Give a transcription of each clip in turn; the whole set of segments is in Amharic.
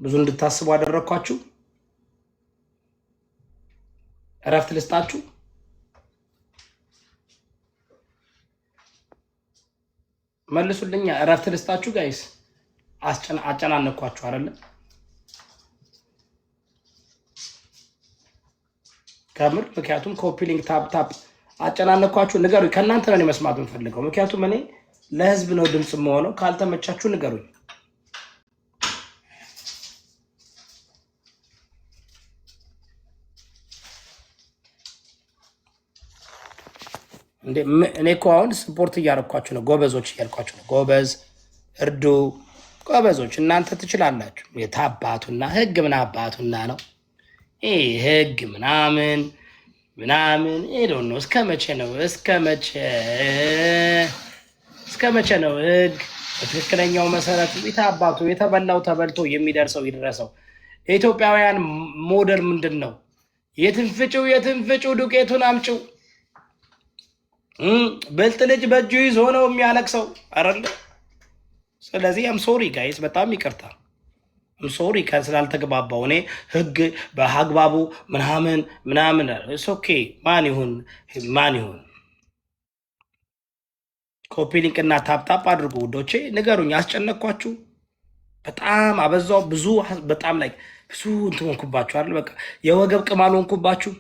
ብዙ እንድታስቡ አደረኳችሁ። እረፍት ልስጣችሁ። መልሱልኛ። እረፍት ልስጣችሁ ጋይስ። አጨናነኳችሁ አይደለ? ከምር ምክንያቱም ኮፒ ሊንክ ታፕ አጨናነኳችሁ። ንገሩኝ። ከእናንተ ነው መስማት የምፈልገው። ምክንያቱም እኔ ለህዝብ ነው ድምፅ የምሆነው። ካልተመቻችሁ ንገሩኝ። እኔ እኮ አሁን ስፖርት እያረኳችሁ ነው። ጎበዞች እያልኳችሁ ነው። ጎበዝ እርዱ። ጎበዞች እናንተ ትችላላችሁ። የታባቱና ህግ ምን አባቱና ነው ህግ ምናምን ምናምን ሄዶን ነው። እስከ መቼ ነው ህግ በትክክለኛው መሰረት የታባቱ የተበላው ተበልቶ የሚደርሰው ይድረሰው። የኢትዮጵያውያን ሞዴል ምንድን ነው? የትንፍጩ ዱቄቱን አምጪው። ብልጥ ልጅ በእጁ ይዞ ነው የሚያለቅሰው አይደለ? ስለዚህ አም ሶሪ ጋይስ፣ በጣም ይቅርታ ሶሪ ስላልተግባባው። እኔ ህግ በአግባቡ ምናምን ኦኬ። ማን ይሁን ኮፒ ሊንክ እና ታፕታፕ አድርጉ ውዶቼ። ንገሩኝ። አስጨነቅኳችሁ? በጣም አበዛው። በጣም ላይ ብዙ እንትን ሆንኩባችሁ አይደል? በቃ የወገብ ቅማል ሆንኩባችሁ።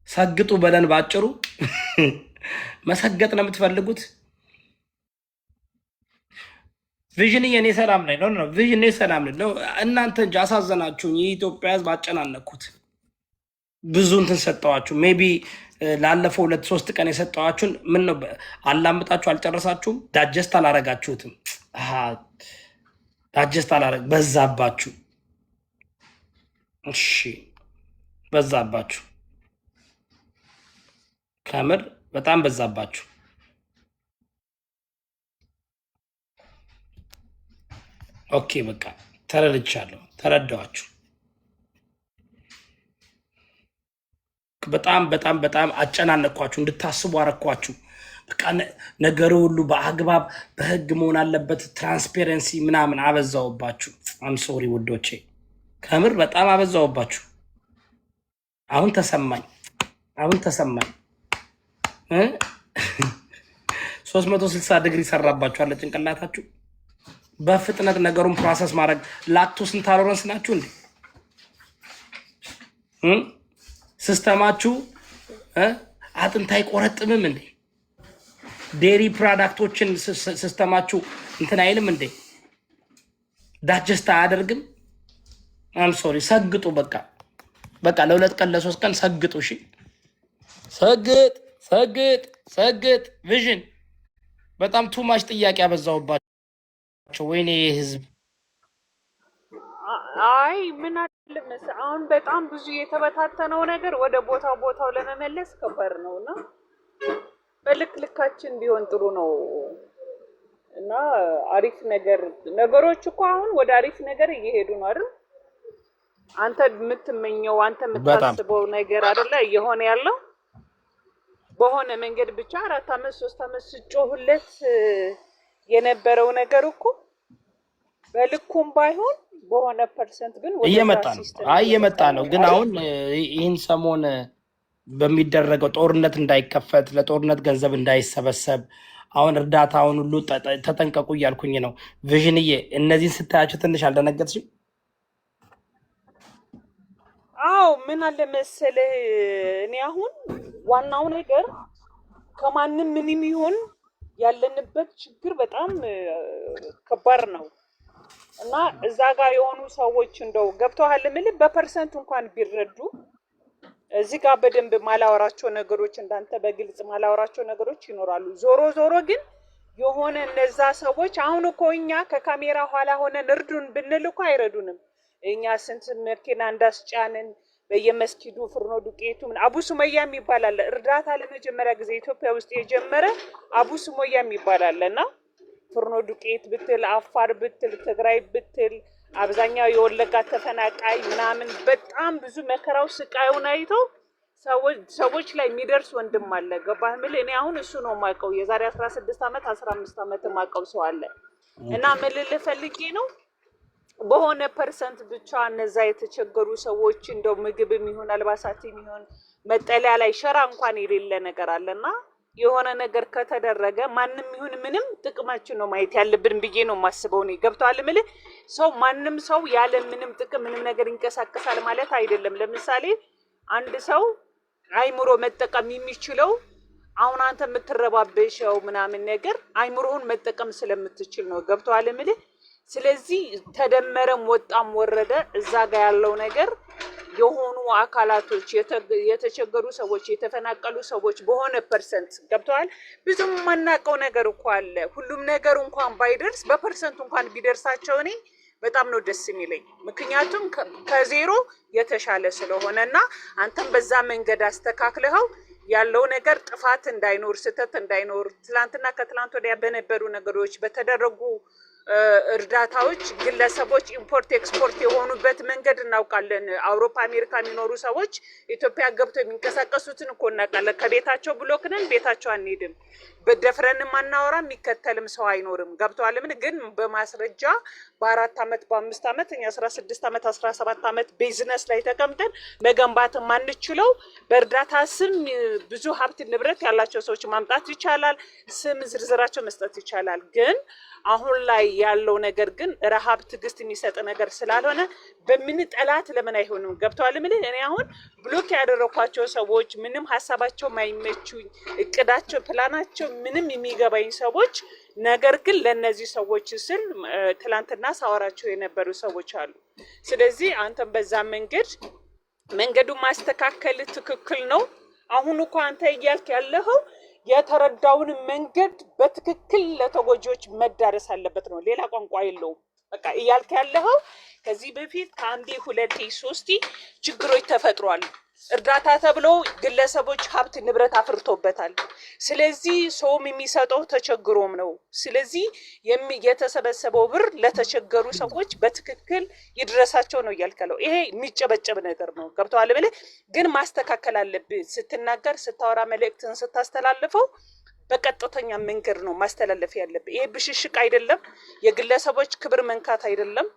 ሰግጡ በለን ባጭሩ። መሰገጥ ነው የምትፈልጉት? ቪዥን የኔ ሰላም ላይ ነው። ቪዥን ሰላም ላይ ነው። እናንተ እንጂ አሳዘናችሁኝ። የኢትዮጵያ ህዝብ አጨናነኩት። ብዙ እንትን ሰጠዋችሁ። ሜቢ ላለፈው 2-3 ቀን የሰጠዋችሁን ምን ነው አላምጣችሁ አልጨረሳችሁም። ዳጀስት አላረጋችሁትም። ዳጀስት በዛባችሁ። እሺ በዛባችሁ። ከምር በጣም በዛባችሁ። ኦኬ በቃ ተረድቻለሁ። ተረዳዋችሁ። በጣም አጨናነኳችሁ። እንድታስቡ አረኳችሁ። በቃ ነገሩ ሁሉ በአግባብ በህግ መሆን አለበት። ትራንስፔረንሲ ምናምን አበዛውባችሁ። አም ሶሪ ውዶቼ፣ ከምር በጣም አበዛውባችሁ። አሁን ተሰማኝ 360 ዲግሪ ሰራባችኋል ጭንቅላታችሁ። በፍጥነት ነገሩን ፕሮሰስ ማድረግ። ላክቶስ ኢንቶለራንስ ናችሁ እንዴ? ሲስተማችሁ አጥንት አይቆረጥምም እንዴ? ዴሪ ፕሮዳክቶችን ሲስተማችሁ እንትን አይልም እንዴ? ዳጀስት አያደርግም? አም ሶሪ። ሰግጡ። በቃ ለ2 ቀን ለ3 ቀን ሰግጡ። እሺ ሰግጥ። ቪዥን በጣም ቱማች ጥያቄ ያበዛውባቸው። ወይኔ ህዝብ። አይ ምን አለ መሰለህ፣ አሁን በጣም ብዙ የተበታተነው ነገር ወደ ቦታው ለመመለስ ከባድ ነውና በልካችን ቢሆን ጥሩ ነው እና አሪፍ ነገሮች እኮ አሁን ወደ አሪፍ ነገር እየሄዱ ነው አይደል? አንተ የምትመኘው አንተ የምታስበው ነገር አይደለ እየሆነ ያለው። በሆነ መንገድ ብቻ 4 ዓመት 3 ዓመት ስጮህለት የነበረው ነገር እኮ በልኩም ባይሆን በሆነ ፐርሰንት ግን እየመጣ ነው። ግን አሁን ይህን ሰሞን በሚደረገው ጦርነት እንዳይከፈት፣ ለጦርነት ገንዘብ እንዳይሰበሰብ፣ አሁን እርዳታውን ሁሉ ተጠንቀቁ እያልኩኝ ነው። ቪዥንዬ እነዚህን ስታያቸው ትንሽ አልደነገጥሽም? አዎ ምን አለ መሰለህ፣ እኔ አሁን ዋናው ነገር ከማንም ምንም ይሁን ያለንበት ችግር በጣም ከባድ ነው እና እዛ ጋር የሆኑ ሰዎች እንደው ገብተዋል ምልህ በፐርሰንት እንኳን ቢረዱ እዚህ ጋር በደንብ ማላወራቸው ነገሮች እንዳንተ በግልጽ ማላወራቸው ነገሮች ይኖራሉ። ዞሮ ግን የሆነ እነዛ ሰዎች አሁን እኮ እኛ ከካሜራ ኋላ ሆነን እርዱን ብንል እኮ አይረዱንም። እኛ ስንት መኪና እንዳስጫንን በየመስጊዱ ፍርኖ ዱቄቱ አቡ ሱመያ ይባላል። እርዳታ ለመጀመሪያ ጊዜ ኢትዮጵያ ውስጥ የጀመረ አቡ ሱመያ ይባላልና ፍርኖ ዱቄት ብትል፣ አፋር ብትል፣ ትግራይ ብትል፣ አብዛኛው የወለጋ ተፈናቃይ ምናምን በጣም ብዙ መከራው ስቃዩን አይተው ሰዎች ላይ የሚደርስ ወንድም አለ። ገባህ ምል እኔ አሁን እሱ ነው የማውቀው። የዛሬ 16 ዓመት 15 ዓመት የማውቀው ሰው አለ እና ምን ልልህ ፈልጌ ነው በሆነ ፐርሰንት ብቻ እነዛ የተቸገሩ ሰዎች እንደው ምግብ የሚሆን አልባሳት የሚሆን መጠለያ ላይ ሸራ እንኳን የሌለ ነገር አለና የሆነ ነገር ከተደረገ ማንም ይሁን ምንም ጥቅማችን ነው ማየት ያለብን ብዬ ነው የማስበው። እኔ ገብቶሃል ምልህ ሰው ማንም ሰው ያለ ምንም ጥቅም ምንም ነገር ይንቀሳቀሳል ማለት አይደለም። ለምሳሌ አንድ ሰው አይምሮ መጠቀም የሚችለው አሁን አንተ የምትረባበሸው ምናምን ነገር አይምሮውን መጠቀም ስለምትችል ነው። ገብቶሃል ምልህ ስለዚህ ተደመረም ወጣም ወረደ እዛ ጋር ያለው ነገር የሆኑ አካላቶች የተቸገሩ ሰዎች የተፈናቀሉ ሰዎች በሆነ ፐርሰንት ገብተዋል። ብዙም የማናውቀው ነገር እኮ አለ። ሁሉም ነገር እንኳን ባይደርስ በፐርሰንቱ እንኳን ቢደርሳቸው እኔ በጣም ነው ደስ የሚለኝ። ምክንያቱም ከዜሮ የተሻለ ስለሆነ እና አንተም በዛ መንገድ አስተካክለኸው ያለው ነገር ጥፋት እንዳይኖር ስህተት እንዳይኖር ትላንትና ከትላንት ወዲያ በነበሩ ነገሮች በተደረጉ እርዳታዎች ግለሰቦች ኢምፖርት ኤክስፖርት የሆኑበት መንገድ እናውቃለን። አውሮፓ አሜሪካ የሚኖሩ ሰዎች ኢትዮጵያ ገብተው የሚንቀሳቀሱትን እኮ እናውቃለን። ከቤታቸው ብሎክ ነን፣ ቤታቸው አንሄድም፣ በደፍረንም አናወራ፣ የሚከተልም ሰው አይኖርም። ገብተዋል። ምን ግን በማስረጃ በ4 ዓመት በ5 ዓመት እኛ 16 ዓመት 17 ዓመት ቢዝነስ ላይ ተቀምጠን መገንባት ማንችለው በእርዳታ ስም ብዙ ሀብት ንብረት ያላቸው ሰዎች ማምጣት ይቻላል። ስም ዝርዝራቸው መስጠት ይቻላል። ግን አሁን ላይ ያለው ነገር ግን ረሃብ ትዕግስት የሚሰጥ ነገር ስላልሆነ በምን ጠላት ለምን አይሆንም? ገብተዋል። ምን እኔ አሁን ብሎክ ያደረኳቸው ሰዎች ምንም ሀሳባቸው ማይመቹኝ እቅዳቸው ፕላናቸው ምንም የሚገባኝ ሰዎች ነገር ግን ለነዚህ ሰዎች ስል ትላንትና ሳወራቸው የነበሩ ሰዎች አሉ። ስለዚህ አንተም በዛ መንገዱ ማስተካከል ትክክል ነው። አሁን እኮ አንተ እያልክ ያለኸው የተረዳውን መንገድ በትክክል ለተጎጂዎች መዳረስ አለበት ነው። ሌላ ቋንቋ የለውም። በቃ እያልክ ያለኸው ከዚህ በፊት ከአንዴ 2 3 ችግሮች ተፈጥሯል። እርዳታ ተብሎ ግለሰቦች ሀብት ንብረት አፍርቶበታል። ስለዚህ ሰውም የሚሰጠው ተቸግሮም ነው። ስለዚህ የተሰበሰበው ብር ለተቸገሩ ሰዎች በትክክል ይድረሳቸው ነው እያልከለው። ይሄ የሚጨበጨብ ነገር ነው። ገብተዋል ብለህ ግን ማስተካከል አለብህ። ስትናገር፣ ስታወራ፣ መልእክትን ስታስተላልፈው በቀጥተኛ መንገድ ነው ማስተላለፍ ያለብህ። ይሄ ብሽሽቅ አይደለም። የግለሰቦች ክብር መንካት አይደለም።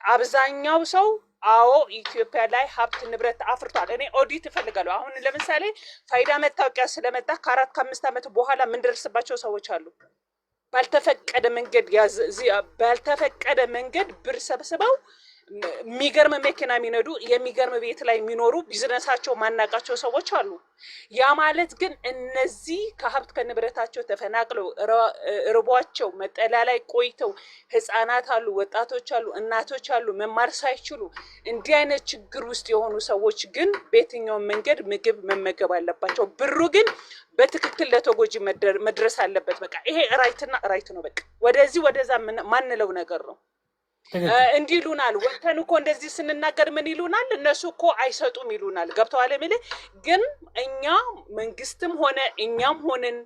አብዛኛው ሰው አዎ ኢትዮጵያ ላይ ሀብት ንብረት አፍርቷል። እኔ ኦዲት እፈልጋለሁ። አሁን ለምሳሌ ፋይዳ መታወቂያ ስለመጣ ከ4 ከ5 ዓመት በኋላ የምንደርስባቸው ሰዎች አሉ። ባልተፈቀደ መንገድ ብር ሰብስበው የሚገርም መኪና የሚነዱ የሚገርም ቤት ላይ የሚኖሩ ቢዝነሳቸው ማናቃቸው ሰዎች አሉ። ያ ማለት ግን እነዚህ ከሀብት ከንብረታቸው ተፈናቅለው ርቧቸው መጠለያ ላይ ቆይተው ህፃናት አሉ፣ ወጣቶች አሉ፣ እናቶች አሉ መማር ሳይችሉ እንዲህ አይነት ችግር ውስጥ የሆኑ ሰዎች ግን በየትኛውም መንገድ ምግብ መመገብ አለባቸው። ብሩ ግን በትክክል ለተጎጂ መድረስ አለበት። በቃ ይሄ ራይት ነው። በቃ ወደዚህ ወደዛ ማንለው ነገር ነው። እንዲህ ይሉናል። ወተን እኮ እንደዚህ ስንናገር ምን ይሉናል? እነሱ እኮ አይሰጡም ይሉናል። ገብተዋል። ግን እኛ መንግስትም ሆነ እኛም ሆነን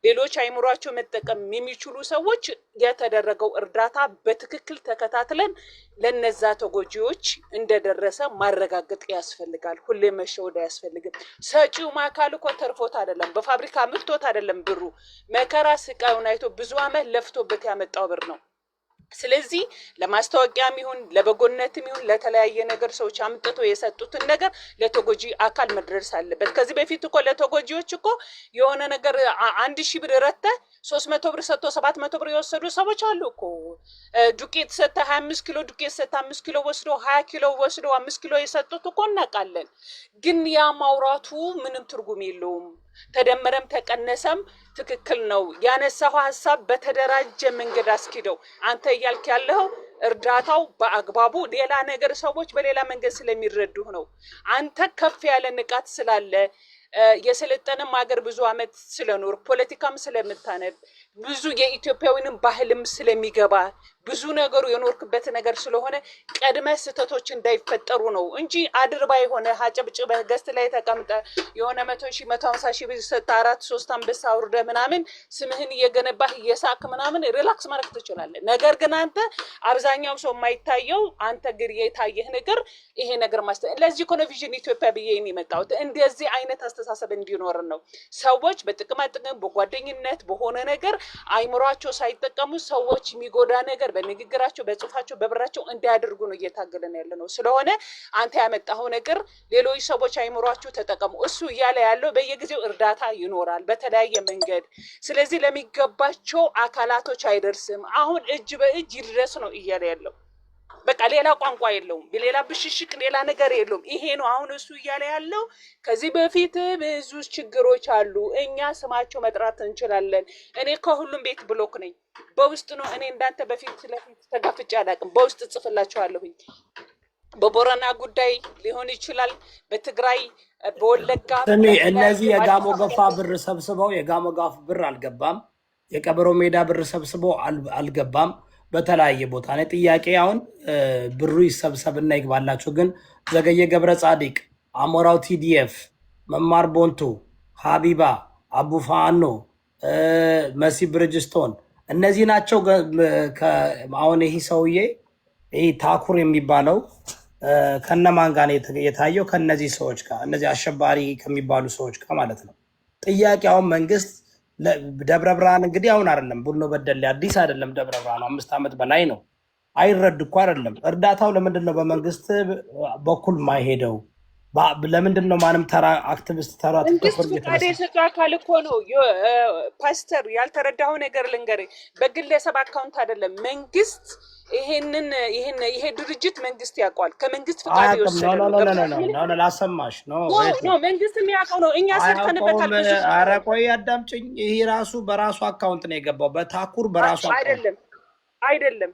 ሌሎች አይምሯቸው መጠቀም የሚችሉ ሰዎች የተደረገው እርዳታ በትክክል ተከታትለን ለነዛ ተጎጂዎች እንደደረሰ ማረጋገጥ ያስፈልጋል። ሁሌ መሸወድ አያስፈልግም። ሰጪው አካል እኮ ተርፎት አይደለም፣ በፋብሪካ ምርቶት አይደለም። ብሩ መከራ ስቃዩን አይቶ ብዙ አመት ለፍቶበት ያመጣው ብር ነው። ስለዚህ ለማስታወቂያም ይሁን ለበጎነትም ይሁን ለተለያየ ነገር ሰዎች አምጥተው የሰጡትን ነገር ለተጎጂ አካል መድረስ አለበት። ከዚህ በፊት እኮ ለተጎጂዎች እኮ የሆነ ነገር 1000 ብር ረተ 300 ብር ሰጥቶ 700 ብር የወሰዱ ሰዎች አሉ እኮ። ዱቄት ሰጥተ 25 ኪሎ ዱቄት ሰጥተ 5 ኪሎ ወስዶ 20 ኪሎ ወስዶ 5 ኪሎ የሰጡት እኮ እናውቃለን። ግን ያ ማውራቱ ምንም ትርጉም የለውም። ተደመረም ተቀነሰም ትክክል ነው። ያነሳው ሐሳብ በተደራጀ መንገድ አስኪደው አንተ እያልክ ያለው እርዳታው በአግባቡ ሌላ ነገር ሰዎች በሌላ መንገድ ስለሚረዱህ ነው። አንተ ከፍ ያለ ንቃት ስላለ የሰለጠነም ሀገር ብዙ አመት ስለኖር ፖለቲካም ስለምታነብ ብዙ የኢትዮጵያዊንም ባህልም ስለሚገባ ብዙ ነገሩ የኖርክበት ነገር ስለሆነ ቀድመ ስህተቶች እንዳይፈጠሩ ነው እንጂ አድርባ የሆነ አጨብጭበህ ገስት ላይ ተቀምጠ የሆነ 100,000 150,000 ብር ሰጥተህ 4-3 አንበሳ አውርደህ ምናምን ስምህን እየገነባህ እየሳክ ምናምን ሪላክስ ማድረግ ትችላለህ። ነገር ግን አንተ አብዛኛው ሰው የማይታየው አንተ ግን የታየህ ነገር ይሄ ነገር ለዚህ እኮ ነው ቪዥን ኢትዮጵያ ብዬ የመጣሁት። እንደዚህ አይነት አስተሳሰብ እንዲኖርን ነው። ሰዎች በጥቅማ ጥቅም በጓደኝነት በሆነ ነገር አይምሯቸው ሳይጠቀሙ ሰዎች የሚጎዳ ነገር በንግግራቸው በጽሁፋቸው በብራቸው እንዲያደርጉ ነው እየታገለን ያለ ነው። ስለሆነ አንተ ያመጣኸው ነገር ሌሎች ሰዎች አይምሯቸው ተጠቀሙ። እሱ እያለ ያለው በየጊዜው እርዳታ ይኖራል በተለያየ መንገድ። ስለዚህ ለሚገባቸው አካላቶች አይደርስም። አሁን እጅ በእጅ ይድረስ ነው እያለ ያለው። በቃ ሌላ ቋንቋ የለውም፣ ሌላ ብሽሽቅ፣ ሌላ ነገር የለውም። ይሄ ነው አሁን እሱ እያለ ያለው። ከዚህ በፊት ብዙ ችግሮች አሉ፣ እኛ ስማቸው መጥራት እንችላለን። እኔ ከሁሉም ቤት ብሎክ ነኝ። በውስጥ ነው። እኔ እንዳንተ በፊት ለፊት ተጋፍጬ አላውቅም። በውስጥ ጽፍላቸዋለሁኝ። በቦረና ጉዳይ ሊሆን ይችላል፣ በትግራይ በወለጋ እነዚህ የጋሞ ገፋ ብር ሰብስበው የጋሞ ጋፍ ብር አልገባም፣ የቀበሮ ሜዳ ብር ሰብስበው አልገባም። በተለያየ ቦታ ነው ጥያቄ። አሁን ብሩ ይሰብሰብና ይግባላችሁ። ግን ዘገየ ገብረ ጻዲቅ፣ አሞራው ቲዲኤፍ፣ መማር ቦንቱ፣ ሀቢባ አቡፋኖ፣ መሲ ብርጅስቶን እነዚህ ናቸው። አሁን ይሄ ሰውዬ ይሄ ታኩር የሚባለው ከነማን ጋር የታየው? ከነዚህ ሰዎች ጋር፣ እነዚህ አሸባሪ ከሚባሉ ሰዎች ጋር ማለት ነው። ጥያቄ አሁን መንግስት ደብረ ብርሃን እንግዲህ አሁን አይደለም ቡኖ በደሌ አዲስ አይደለም። ደብረ ብርሃን 5 ዓመት በላይ ነው። አይረድ እኮ አይደለም። እርዳታው ለምንድን ነው በመንግስት በኩል ማይሄደው? ለምንድን ነው ማንም ተራ አክቲቪስት ተራ ፍቃድ የሰጠው አካል እኮ ነው። ፓስተር ያልተረዳኸው ነገር ልንገርህ፣ በግለሰብ አካውንት አይደለም መንግስት ይሄ ድርጅት መንግስት ያውቀዋል። ከመንግስት ፍቃድ ይወሰዳል። ላሰማሽ ነው መንግስት የሚያውቀው ነው። እኛ ሰርተንበታል። ኧረ ቆይ አዳምጪኝ። ይሄ ራሱ በራሱ አካውንት ነው የገባው። በታኩር በራሱ አይደለም።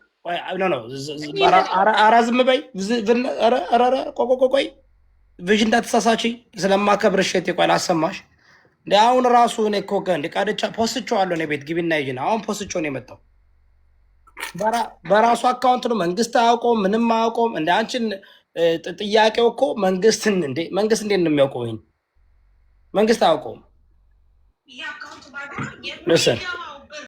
ኧረ ዝም በይ። ቆይ ቪዥን እንዳትሳሳች ስለማከብርሽ እቴ። ቆይ ላሰማሽ። አሁን ራሱ እኔ እኮ ቀድቻ ፖስቼዋለሁ። እኔ ቤት ግቢና ይዤ አሁን ፖስቼው ነው የመጣው። በራሱ አካውንት ነው። መንግስት አያውቀውም፣ ምንም አያውቀውም። እንደ አንቺን ጥያቄው እኮ መንግስት እንዴት ነው የሚያውቀው? ይሄን መንግስት አያውቀውም።